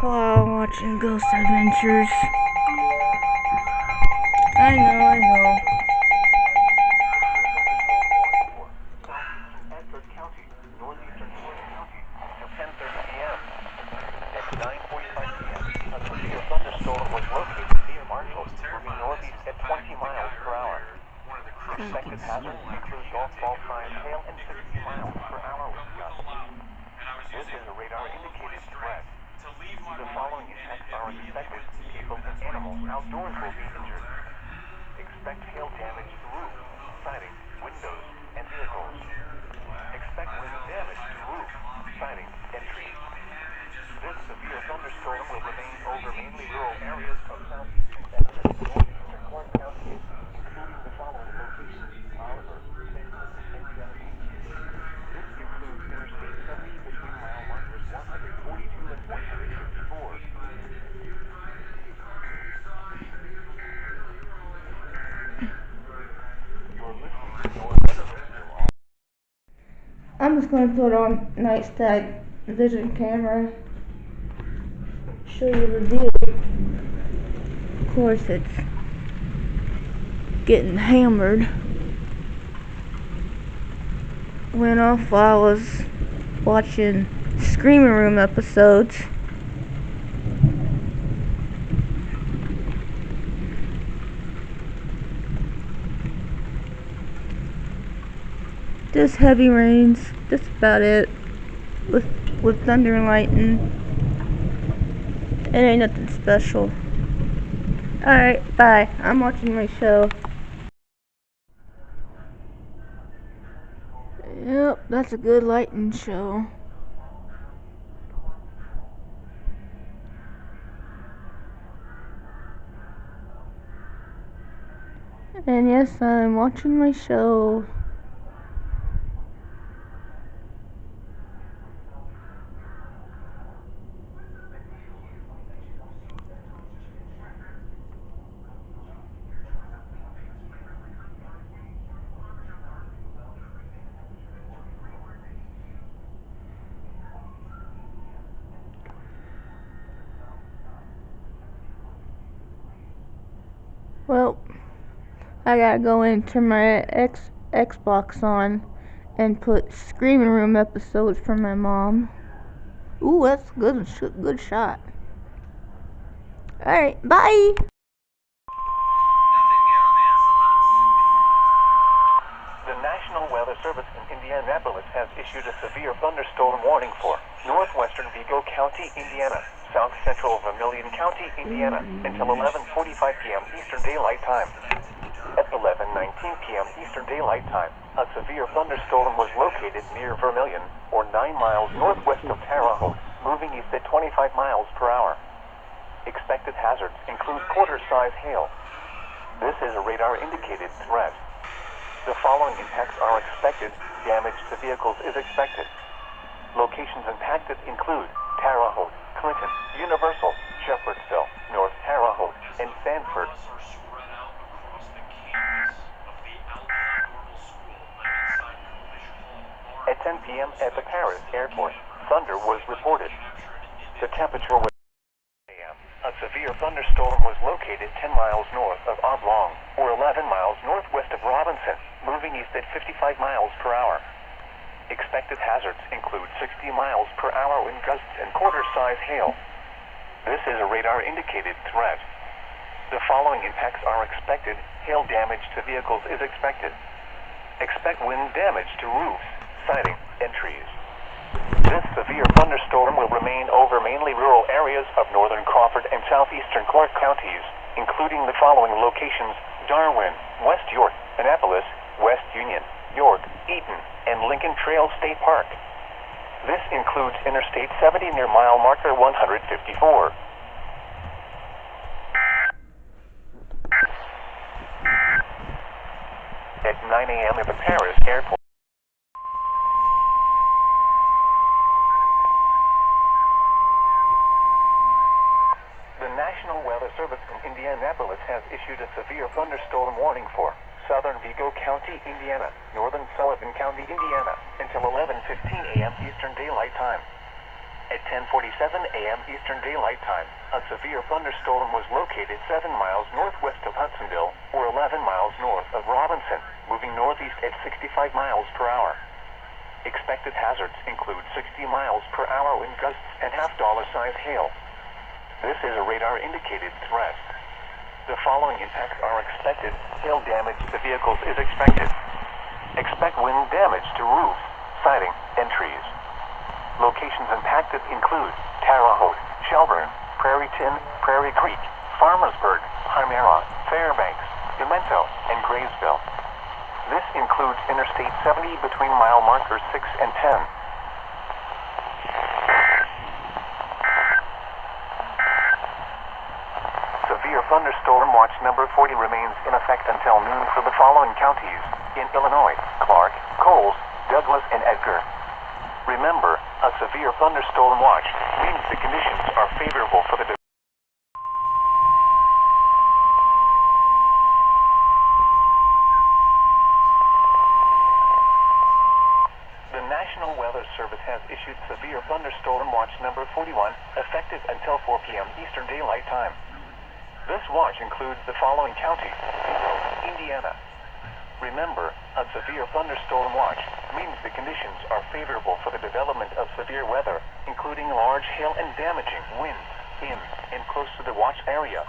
while watching Ghost Adventures. I know. Thunderstorm was located near Marshall, moving northeast at 20 miles per hour. Expected hazards include golf ball size hail and 60 miles per hour wind gusts. This is a radar-indicated threat. The following effects are expected. People and animals outdoors will be injured. Expect hail damage to roofs, siding, windows, and vehicles. Expect wind damage to roofs, siding, and trees. This severe thunderstorm will remain over mainly rural areas of southeastern Texas and northeastern Clark counties, including the following locations: Oliver, Sanford, and Genesee. This includes Interstate 70 between mile markers 142 and 154. You're listening to your weather radio. I'm just going to put on night sky vision camera. Show you the view. Of course, it's getting hammered. Went off while I was watching Screaming Room episodes. Just heavy rains. That's about it. With thunder and lightning. It ain't nothing special. Alright, bye. I'm watching my show. Yep, that's a good lightning show. And yes, I'm watching my show. Well, I gotta go in and turn my Xbox on and put Screaming Room episodes from my mom. Ooh, that's good shot. Alright, bye! The National Weather Service in Indianapolis has issued a severe thunderstorm warning for northwestern Vigo County, Indiana, south central Vermilion County, Indiana, until 11:45 p.m. Eastern Daylight Time. At 11:19 p.m. Eastern Daylight Time, a severe thunderstorm was located near Vermilion, or 9 miles northwest of Terre Haute, moving east at 25 miles per hour. Expected hazards include quarter-size hail. This is a radar-indicated threat. The following impacts are expected. Damage to vehicles is expected. Locations impacted include Terre Haute, Clinton, Universal, Shepherdsville, North Terre Haute, and Sanford. At 10 p.m. at the Paris airport, thunder was reported. The temperature was a.m. A severe thunderstorm was located 10 miles north of Oblong, or 11 miles northwest of Robinson, moving east at 55 miles per hour. Expected hazards include 60 miles per hour wind gusts and quarter-size hail. This is a radar-indicated threat. The following impacts are expected. Hail damage to vehicles is expected. Expect wind damage to roofs, siding, and trees. This severe thunderstorm will remain over mainly rural areas of northern Crawford and southeastern Clark counties, including the following locations: Darwin, West York, Annapolis, West Union, York, Eaton, and Lincoln Trail State Park. This includes Interstate 70 near mile marker 154. At 9 a.m. at the Paris airport. The National Weather Service in Indianapolis has issued a severe thunderstorm warning for southern Vigo County, Indiana, northern Sullivan County, Indiana, until 11:15 a.m. Eastern Daylight Time. At 10:47 a.m. Eastern Daylight Time, a severe thunderstorm was located 7 miles northwest of Hudsonville, or 11 miles north of Robinson, moving northeast at 65 miles per hour. Expected hazards include 60 miles per hour wind gusts and half-dollar-size hail. This is a radar-indicated threat. The following impacts are expected. Hail damage to vehicles is expected. Expect wind damage to roofs, siding, and trees. Locations impacted include Terre Haute, Shelburne, Prairie Tin, Prairie Creek, Farmersburg, Chimera, Fairbanks, Demento, and Graysville. This includes Interstate 70 between mile markers 6 and 10. Severe thunderstorm watch number 40 remains in effect until noon for the following counties in Illinois: Clark, Coles, Douglas, and Edgar. Remember, a severe thunderstorm watch means the conditions are favorable for the The National Weather Service has issued severe thunderstorm watch number 41, effective until 4 p.m. Eastern Daylight Time. This watch includes the following counties: Indiana. Remember, a severe thunderstorm watch means the conditions are favorable for the development of severe weather, including large hail and damaging winds in and close to the watch area.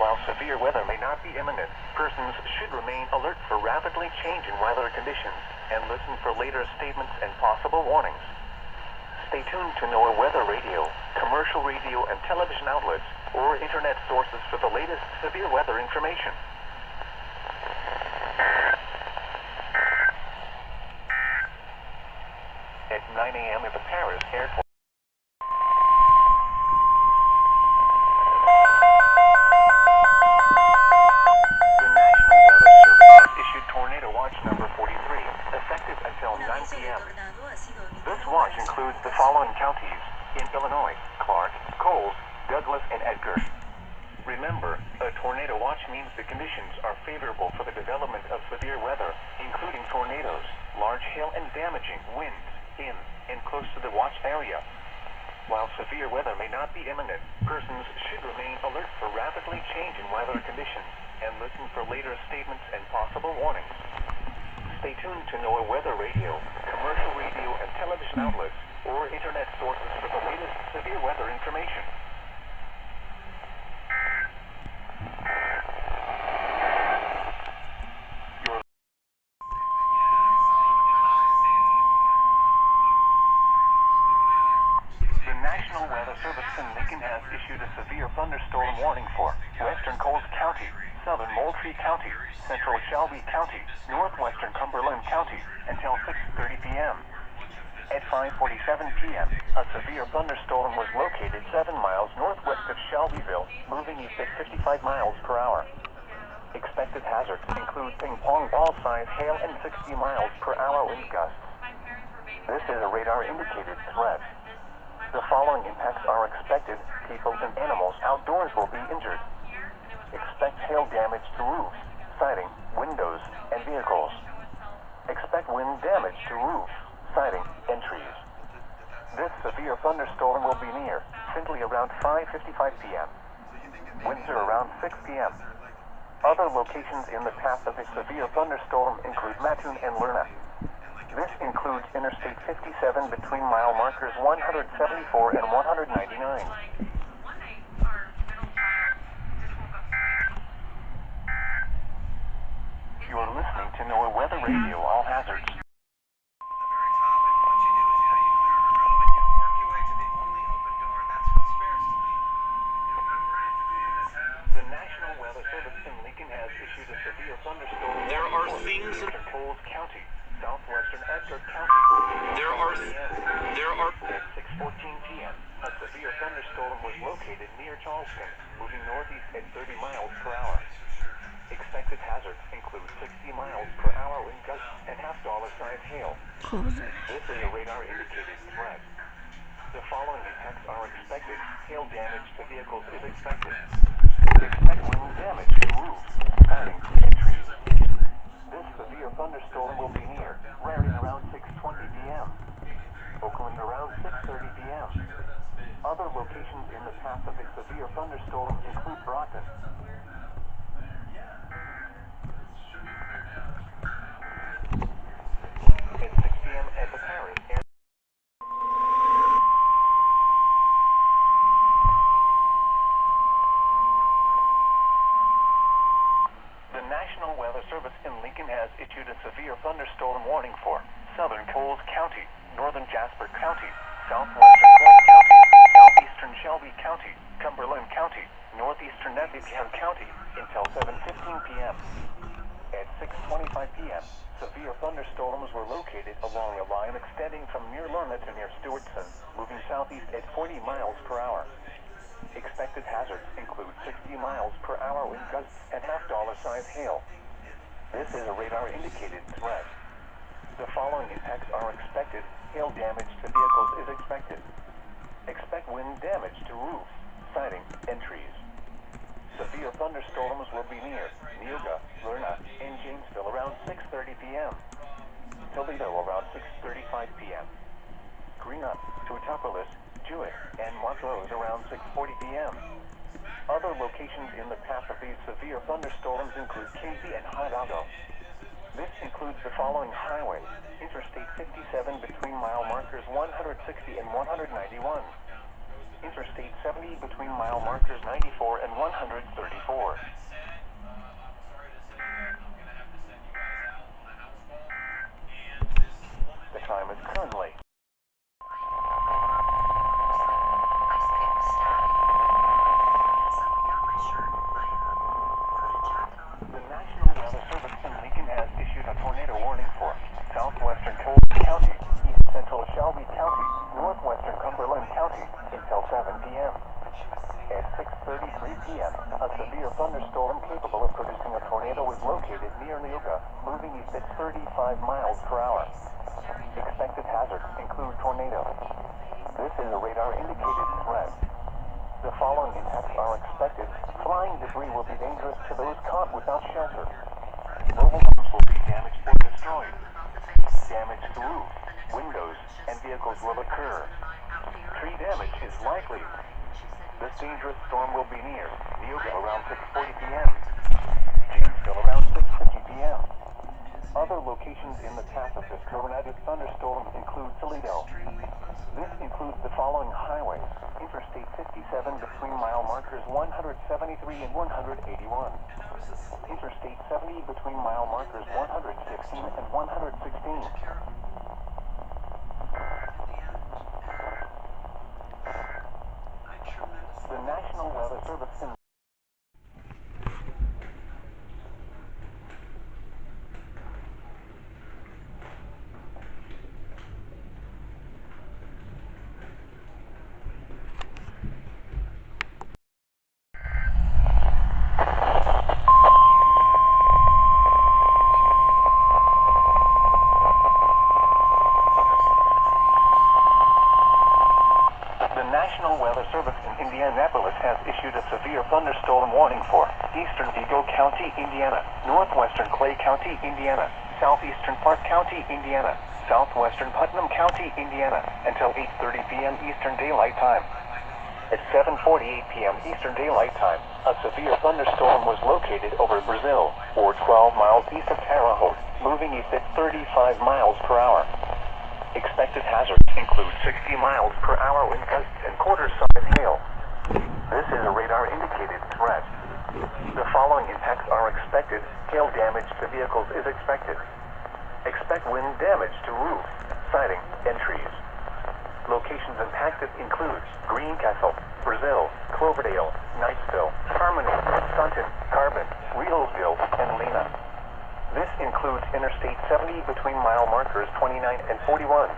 While severe weather may not be imminent, persons should remain alert for rapidly changing weather conditions and listen for later statements and possible warnings. Stay tuned to NOAA weather radio, commercial radio and television outlets, or internet sources for the latest severe weather information. At 9 a.m. at the Paris airport. The National Weather Service has issued Tornado Watch number 43, effective until 9 p.m. This watch includes the following counties in Illinois: Clark, Coles, Douglas, and Edgar. Remember, a tornado watch means the conditions are favorable for the development of severe weather, including tornadoes, large hail and damaging winds in and close to the watch area. While severe weather may not be imminent, persons should remain alert for rapidly changing weather conditions and listen for later statements and possible warnings. Stay tuned to NOAA weather radio, commercial radio and television outlets, or internet sources for the latest severe weather information. The National Weather Service in Lincoln has issued a severe thunderstorm warning for western Coles County, southern Moultrie County, central Shelby County, northwestern Cumberland County until 6:30 p.m. At 5:47 p.m., a severe thunderstorm was located 7 miles northwest of Shelbyville, moving east at 55 miles per hour. Expected hazards include ping-pong ball-sized hail and 60 miles per hour wind gusts. This is a radar-indicated threat. The following impacts are expected. People and animals outdoors will be injured. Expect hail damage to roofs, siding, windows, and vehicles. Expect wind damage to roofs, siding, and trees. This severe thunderstorm will be near Findlay around 5:55 p.m. Windsor around 6 p.m. Other locations in the path of a severe thunderstorm include Mattoon and Lerna. This includes Interstate 57 between mile markers 174 and 199. You are listening to NOAA Weather Radio, all hazards. The National Weather Service in Lincoln has issued a severe thunderstorm. There are things in eastern Coles County, southwestern Edgar County. At 6:14 p.m., a severe thunderstorm was located near Charleston, moving northeast at 30 miles per hour. Expected hazards include 60 miles per hour wind gusts and half-dollar-size hail. This is a radar-indicated threat. The following impacts are expected. Hail damage to vehicles is expected. Expect wind damage to roofs, siding, and trees. This severe thunderstorm will be near Raritan around 6:20 p.m. Oakland around 6:30 p.m. thunderstorms include Brockton. At 6 p.m. at the Paris Air. The National Weather Service in Lincoln has issued a severe thunderstorm warning for southern Coles County, northern Jasper County, southwestern Clark County, southeastern Shelby County, Cumberland County, northeastern Effingham County until 7:15 p.m. At 6:25 p.m., severe thunderstorms were located along a line extending from near Lerma to near Stewartson, moving southeast at 40 miles per hour. Expected hazards include 60 miles per hour wind gusts and half-dollar-size hail. This is a radar-indicated threat. The following impacts are expected. Hail damage to vehicles is expected. Expect wind damage to roofs, siding, and trees. Severe thunderstorms will be near Neoga, Lerna, and Janesville around 6:30 p.m. Toledo around 6:35 p.m. Greenup, Teutopolis, Jewett, and Montrose around 6:40 p.m. Other locations in the path of these severe thunderstorms include Casey and Hidalgo. This includes the following highways: Interstate 57 between mile markers 160 and 191. Interstate 70 between mile markers 94 and 134. The time is currently The National Weather Service in Lincoln has issued a tornado warning for southwestern Coles County, east central Shelby County, northwestern Cumberland County until 7 p.m. At 6:33 p.m., a severe thunderstorm capable of producing a tornado was located near Neoga, moving east at 35 miles per hour. Expected hazards include tornado. This is a radar-indicated threat. The following impacts are expected. Flying debris will be dangerous to those caught without shelter. Mobile homes will be damaged or destroyed. Damage to roofs, windows, and vehicles will occur. Tree damage is likely. This dangerous storm will be near Neoga around 6:40 p.m. Janesville around 6:50 p.m. Other locations in the path of this tornadic thunderstorm include Toledo. This includes the following highways: Interstate 57 between mile markers 173 and 181. Interstate 70 between mile markers 116 and 116. The National Weather Service in National Weather Service in Indianapolis has issued a severe thunderstorm warning for eastern Vigo County, Indiana, northwestern Clay County, Indiana, southeastern Park County, Indiana, southwestern Putnam County, Indiana, until 8:30 p.m. Eastern Daylight Time. At 7:48 p.m. Eastern Daylight Time, a severe thunderstorm was located over Brazil, or 12 miles east of Terre Haute, moving east at 35 miles per hour. Expected hazards include 60 miles per hour wind gusts and quarter-size hail. This is a radar-indicated threat. The following impacts are expected. Hail damage to vehicles is expected. Expect wind damage to roofs, siding, and trees. Locations impacted include Greencastle, Brazil, Cloverdale, Knightsville, Harmony, Staunton, Carbon, Reelsville, and Lena. This includes Interstate 70 between mile markers 29 and 41.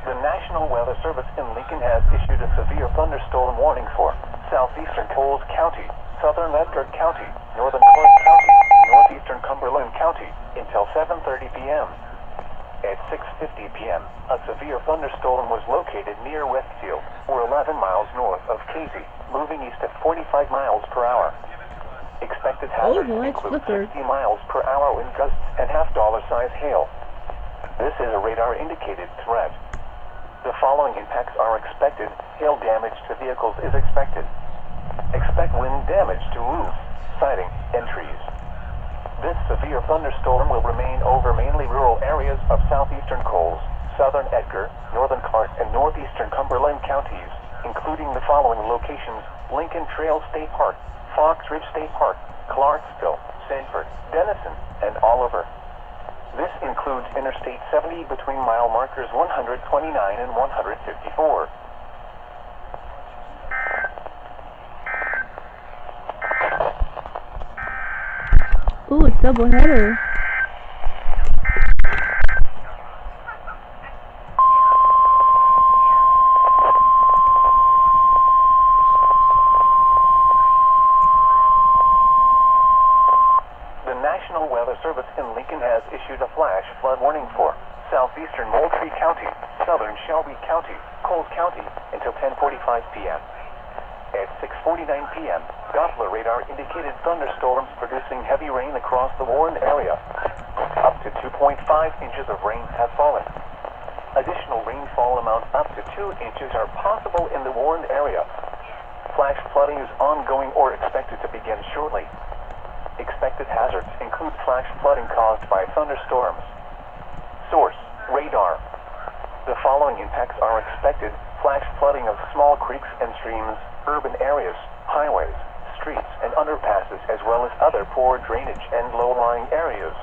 The National Weather Service in Lincoln has issued a severe thunderstorm warning for southeastern Coles County, southern Ledford County, northern Clark County, northeastern Cumberland County, until 7:30 p.m. At 6:50 p.m., a severe thunderstorm was located near Westfield, or 11 miles north of Casey, moving east at 45 miles per hour. Expected Oh, hazards the lights include flickered. 60 miles per hour wind gusts and half-dollar size hail. This is a radar-indicated threat. The following impacts are expected. Hail damage to vehicles is expected. Expect wind damage to roofs, siding, and trees. This severe thunderstorm will remain over mainly rural areas of southeastern Coles, southern Edgar, northern Clark, and northeastern Cumberland counties, including the following locations: Lincoln Trail State Park, Fox Ridge State Park, Clarksville, Sanford, Denison, and Oliver. This includes Interstate 70 between mile markers 129 and 154. Ooh, it's double header. The National Weather Service in Lincoln has issued a flash flood warning for southeastern Moultrie County, southern Shelby County, Coles County until 10:45 p.m. At 6:49 p.m., Doppler radar indicated thunderstorms producing heavy rain across the warned area. Up to 2.5 inches of rain has fallen. Additional rainfall amounts up to 2 inches are possible in the warned area. Flash flooding is ongoing or expected to begin shortly. Expected hazards include flash flooding caused by thunderstorms. Source: radar. The following impacts are expected: flash flooding of small creeks and streams, urban areas, highways, streets, and underpasses, as well as other poor drainage and low-lying areas.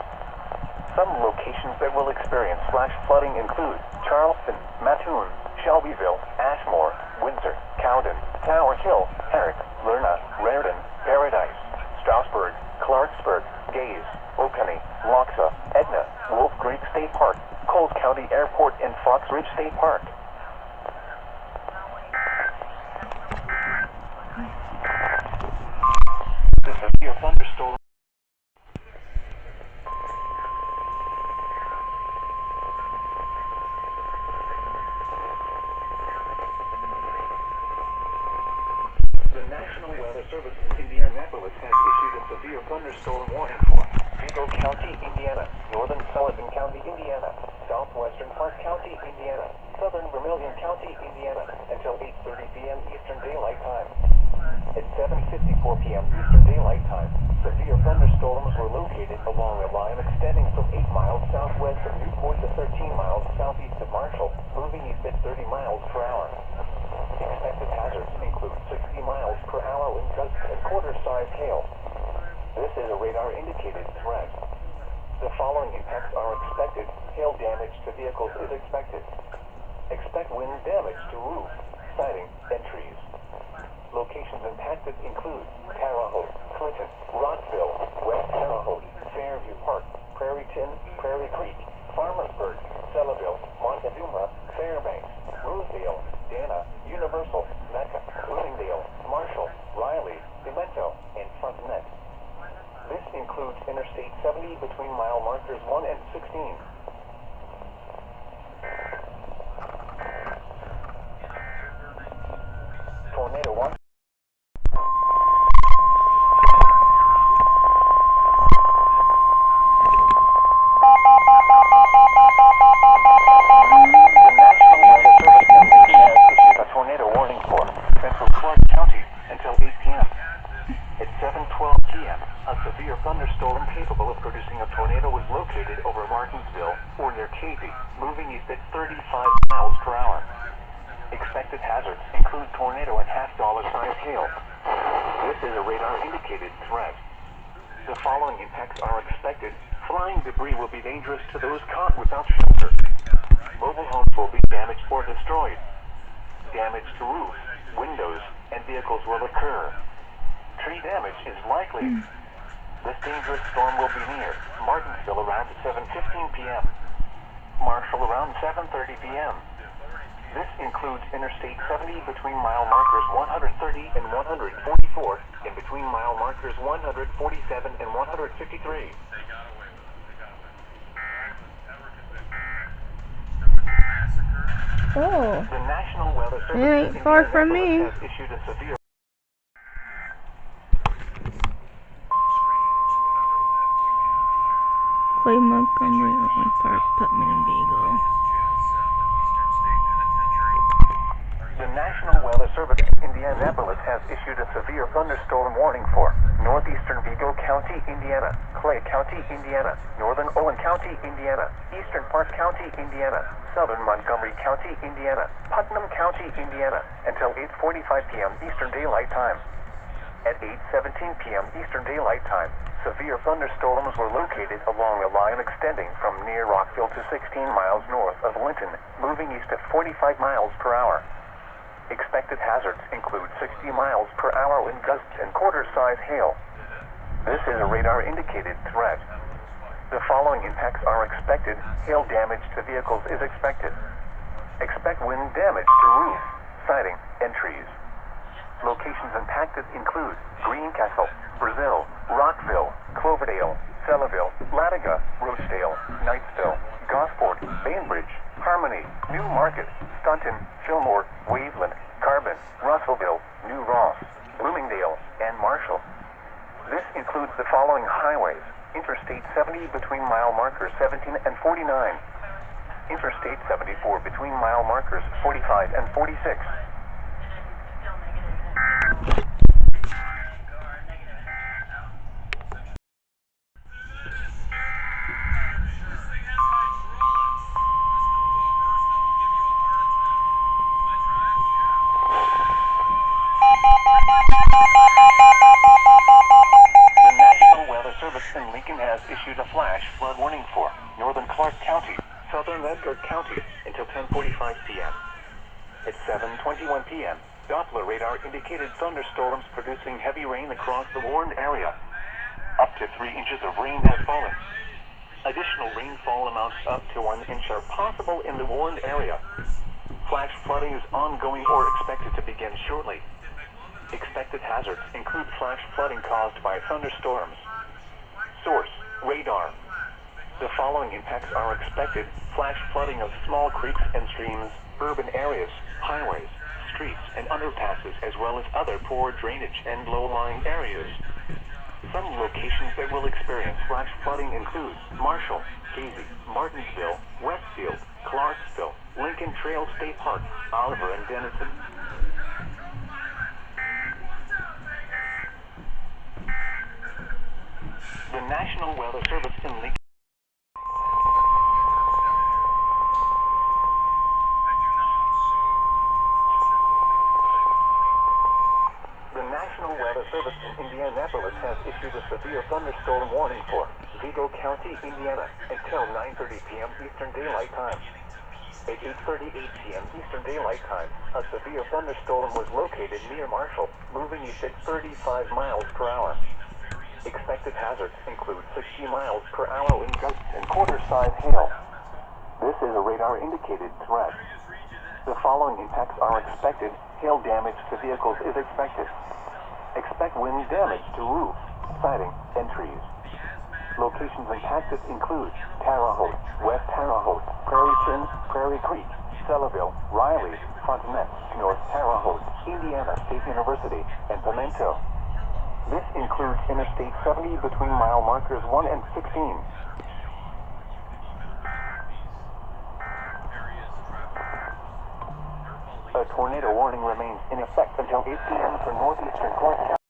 Some locations that will experience flash flooding include Charleston, Mattoon, Shelbyville, Ashmore, Windsor, Cowden, Tower Hill, Herrick, Lerna, Raritan, Paradise, Strasburg, Clarksburg, Gaze, Oconee, Loxa, Etna, Wolf Creek State Park, Coles County Airport, and Fox Ridge State Park. The severe thunderstorm. The National Weather Service in Indianapolis has issued a severe thunderstorm warning for Eagle County, Indiana, northern Sullivan County, Indiana, southwestern Park County, Indiana, southern Vermilion County, Indiana, until 8:30 p.m. Eastern Daylight Time. At 7:54 p.m. Eastern Daylight Time, severe thunderstorms were located along a line extending from 8 miles southwest of Newport to 13 miles southeast of Marshall, moving east at 30 miles per hour. Expected hazards include 60 miles per hour wind gusts and quarter-size hail. This is a radar-indicated threat. The following impacts are expected. Hail damage to vehicles is expected. Expect wind damage to roofs, siding, and trees. Locations impacted include Terre Haute, Clinton, Rockville, West Terre Haute, Fairview Park, Prairieton, Prairie Creek, Farmersburg, Selleville, Montezuma, Fairbanks, Rosedale, Dana, Universal, Mecca, Bloomingdale, Marshall, Riley, Pimento, and Frontenac. This includes Interstate 70 between mile markers 1 and 16. Tornado watch. Tornado warning for Central Clark County until 8 p.m. At 7:12 p.m., a severe thunderstorm capable of producing a tornado was located over Martinsville or near Casey, moving east at 35 miles per hour. Expected hazards include tornado and half-dollar size hail. This is a radar-indicated threat. The following impacts are expected. Flying debris will be dangerous to those caught without shelter. Mobile homes will be damaged or destroyed. Damage to roofs, windows, and vehicles will occur. Tree damage is likely. This dangerous storm will be near Martinsville around 7:15 p.m. Marshall around 7:30 p.m. This includes Interstate 70 between mile markers 130 and 144 and between mile markers 147 and 153. Oh, The National Weather it Service ain't in far from Indianapolis me. has issued a severe Clay Montgomery, Owen Park, Putman, and Vigo. The National Weather Service in Indianapolis has issued a severe thunderstorm warning for northeastern Vigo County, Indiana, Clay County, Indiana, northern Owen County, Indiana, eastern Park County, Indiana, southern Montgomery County, Indiana, Putnam County, Indiana, until 8:45 p.m. Eastern Daylight Time. At 8:17 p.m. Eastern Daylight Time, severe thunderstorms were located along a line extending from near Rockville to 16 miles north of Linton, moving east at 45 miles per hour. Expected hazards include 60 miles per hour wind gusts and quarter-size hail. This is a radar-indicated threat. The following impacts are expected. Hail damage to vehicles is expected. Expect wind damage to roof, siding, and trees. Locations impacted include Greencastle, Brazil, Rockville, Cloverdale, Selleville, Latiga, Rochdale, Knightsville, Gosport, Bainbridge, Harmony, New Market, Staunton, Fillmore, Waveland, Carbon, Russellville, New Ross, Bloomingdale, and Marshall. This includes the following highways: Interstate 70 between mile markers 17 and 49. Interstate 74 between mile markers 45 and 46. The National Weather Service in Lincoln has issued a flash flood warning for northern Clark County, southern Edgar County until 10:45 p.m. At 7:21 p.m., Doppler radar indicated thunderstorms producing heavy rain across the warned area. Up to 3 inches of rain has fallen. Additional rainfall amounts up to 1 inch are possible in the warned area. Flash flooding is ongoing or expected to begin shortly. Expected hazards include flash flooding caused by thunderstorms. Source: radar. The following impacts are expected: flash flooding of small creeks and streams, urban areas, highways, streets, and underpasses, as well as other poor drainage and low-lying areas. Some locations that will experience flash flooding include Marshall, Casey, Martinsville, Westfield, Clarksville, Lincoln Trail State Park, Oliver, and Denison. The National Weather Service in Lincoln. The National Weather Service in Indianapolis has issued a severe thunderstorm warning for Vigo County, Indiana, until 9:30 p.m. Eastern Daylight Time. At 8:38 p.m. Eastern Daylight Time, a severe thunderstorm was located near Marshall, moving east at 35 miles per hour. Expected hazards include 60 miles per hour wind gusts and quarter-size hail. This is a radar-indicated threat. The following impacts are expected. Hail damage to vehicles is expected. Expect wind damage to roof, siding, and trees. Locations impacted include Terre Haute, West Terre Haute, Prairie Chin, Prairie Creek, Selleville, Riley, Frontenac, North Terre Haute, Indiana State University, and Pimento. This includes Interstate 70 between mile markers 1 and 16. A tornado warning remains in effect until 8 p.m. for northeastern Clark County.